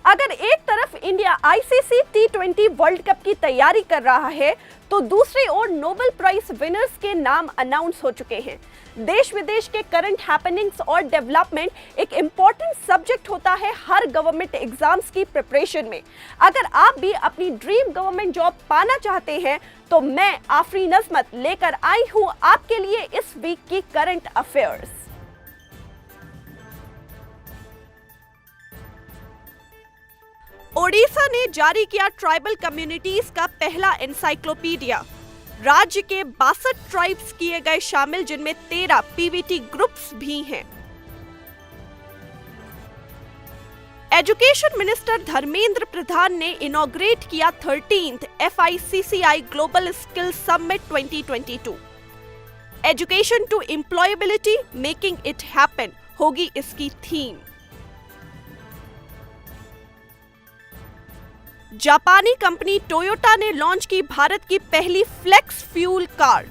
अगर एक तरफ इंडिया आईसीसी टी20 वर्ल्ड कप की तैयारी कर रहा है, तो दूसरी ओर नोबेल प्राइज विनर्स के नाम अनाउंस हो चुके हैं। देश विदेश के करंट हैपनिंग्स और डेवलपमेंट एक इम्पॉर्टेंट सब्जेक्ट होता है हर गवर्नमेंट एग्जाम्स की प्रिपरेशन में। अगर आप भी अपनी ड्रीम गवर्नमेंट जॉब पाना चाहते हैं, तो मैं आफरीन अजमत लेकर आई हूं आपके लिए इस वीक की करंट अफेयर्स। ओडिशा ने जारी किया ट्राइबल कम्युनिटीज का पहला एनसाइक्लोपीडिया। राज्य के 62 ट्राइब्स किए गए शामिल, जिनमें 13 पीवीटी ग्रुप्स भी हैं। एजुकेशन मिनिस्टर धर्मेंद्र प्रधान ने इनॉग्रेट किया 13th FICCI global skill summit 2022। Education to employability, making it happen होगी इसकी थीम। जापानी कंपनी टोयोटा ने लॉन्च की भारत की पहली flex fuel car.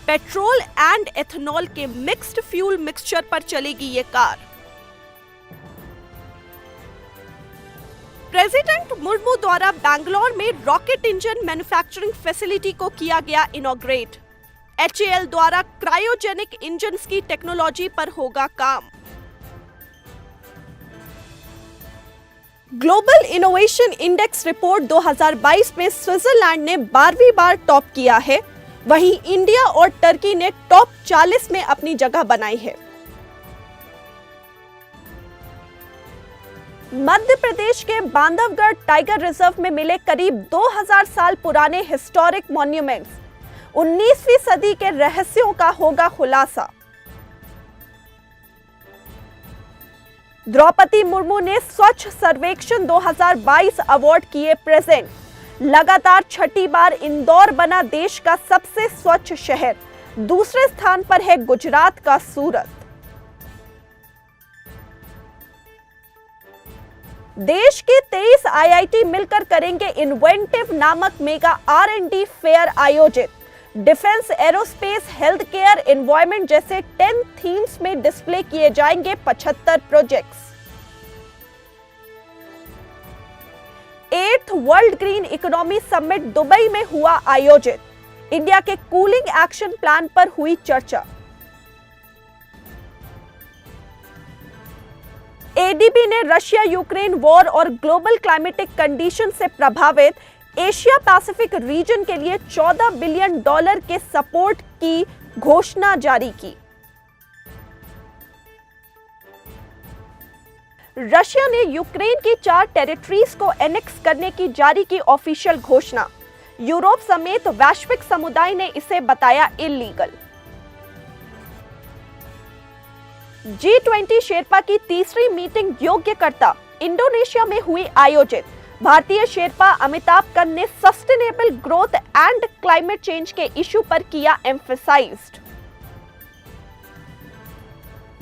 Petrol and ethanol के मिक्स्ड फ्यूल मिक्सचर पर चलेगी ये कार। प्रेसिडेंट मुर्मू द्वारा बैंगलोर में रॉकेट इंजन मैन्युफैक्चरिंग फैसिलिटी को किया गया इनॉग्रेट। HAL द्वारा क्रायोजेनिक इंजन्स की टेक्नोलॉजी पर होगा काम। ग्लोबल इनोवेशन इंडेक्स रिपोर्ट 2022 में स्विट्जरलैंड ने 12वीं बार टॉप किया है, वहीं इंडिया और टर्की ने टॉप 40 में अपनी जगह बनाई है। मध्य प्रदेश के बांधवगढ़ टाइगर रिजर्व में मिले करीब 2000 साल पुराने हिस्टोरिक मॉन्यूमेंट्स। 19वीं सदी के रहस्यों का होगा खुलासा। द्रौपदी मुर्मू ने स्वच्छ सर्वेक्षण 2022 अवार्ड किए प्रेजेंट। लगातार छठी बार इंदौर बना देश का सबसे स्वच्छ शहर। दूसरे स्थान पर है गुजरात का सूरत। देश के 23 IIT मिलकर करेंगे इन्वेंटिव नामक मेगा R&D फेयर आयोजित। Defence, aerospace, health care, environment जैसे 10 थीम्स में डिस्प्ले किए जाएंगे 75 projects. 8th world green economy summit Dubai में हुआ आयोजित। इंडिया के कूलिंग एक्शन प्लान पर हुई चर्चा। ADB ने रशिया यूक्रेन वॉर और ग्लोबल क्लाइमेटिक कंडीशन से प्रभावित एशिया पैसिफिक रीजन के लिए $14 बिलियन के सपोर्ट की घोषणा जारी की। रशिया ने यूक्रेन की 4 टेरिटरीज को एनेक्स करने की जारी की ऑफिशियल घोषणा। यूरोप समेत वैश्विक समुदाय ने इसे बताया इल्लीगल। G20 शेरपा की तीसरी मीटिंग योग्यकर्ता इंडोनेशिया में हुई आयोजित। भारतीय शेरपा अमिताभ कंद ने sustainable growth and climate change के इशू पर किया एम्फसाइज्ड।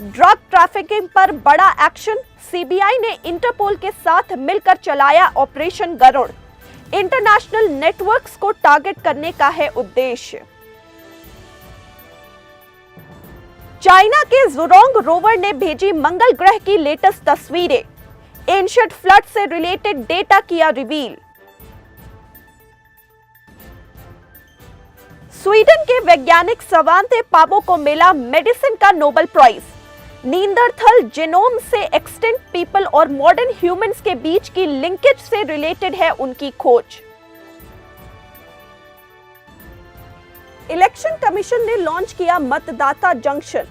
ड्रग ट्रैफिकिंग पर बड़ा एक्शन। CBI ने इंटरपोल के साथ मिलकर चलाया ऑपरेशन गरुड़। इंटरनेशनल नेटवर्क्स को टारगेट करने का है उद्देश्य। चाइना के ज़ुरोंग रोवर ने भेजी मंगल ग्रह की लेटेस्ट तस्वीरें। एंशिएंट फ्लड से रिलेटेड डेटा किया रिवील। स्वीडन के वैज्ञानिक स्वांते पावो को मिला मेडिसिन का नोबेल प्राइज। नींदरथल जीनोम से एक्सटेंट पीपल और मॉडर्न ह्यूमंस के बीच की लिंकेज से रिलेटेड है उनकी खोज। इलेक्शन कमीशन ने लॉन्च किया मतदाता junction.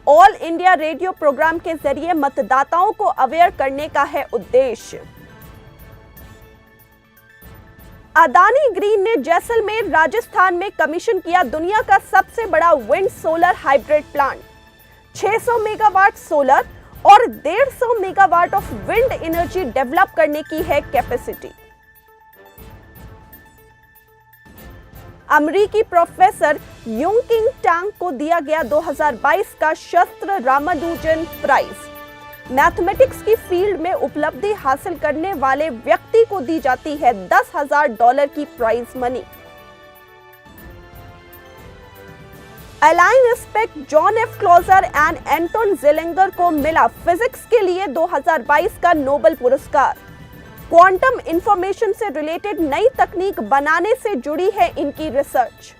All India Radio programme के जरिए मतदाताओं को अवेयर करने का है उद्देश्य। अदानी ग्रीन ने जैसलमेर राजस्थान में कमीशन किया दुनिया का सबसे बड़ा wind solar hybrid plant. 600 megawatt solar और 150 megawatt of wind energy develop करने की है कैपेसिटी। अमेरिकी प्रोफेसर यूंकिंग टांग को दिया गया 2022 का शस्त्र रामानुजन प्राइज। मैथमेटिक्स की फील्ड में उपलब्धि हासिल करने वाले व्यक्ति को दी जाती है $10,000 की prize money. Alain Aspect, John F Clauser and Anton Zeilinger को मिला फिजिक्स के लिए 2022 का नोबेल पुरस्कार। क्वांटम इंफॉर्मेशन से रिलेटेड नई तकनीक बनाने से जुड़ी है इनकी research.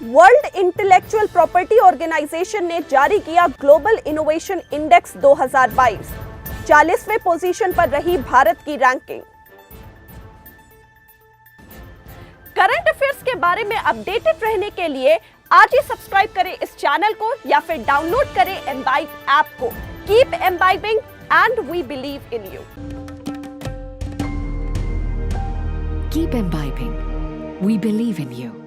World Intellectual Property Organization ने जारी किया ग्लोबल इनोवेशन इंडेक्स 2022। 40वें पोजीशन पर रही भारत की रैंकिंग। करंट अफेयर्स के बारे में अपडेटेड रहने के लिए आज ही सब्सक्राइब करें इस चैनल को या फिर डाउनलोड करें एम्बाइब ऐप को। Keep embibing and we believe in you. Keep imbibing. We believe in you.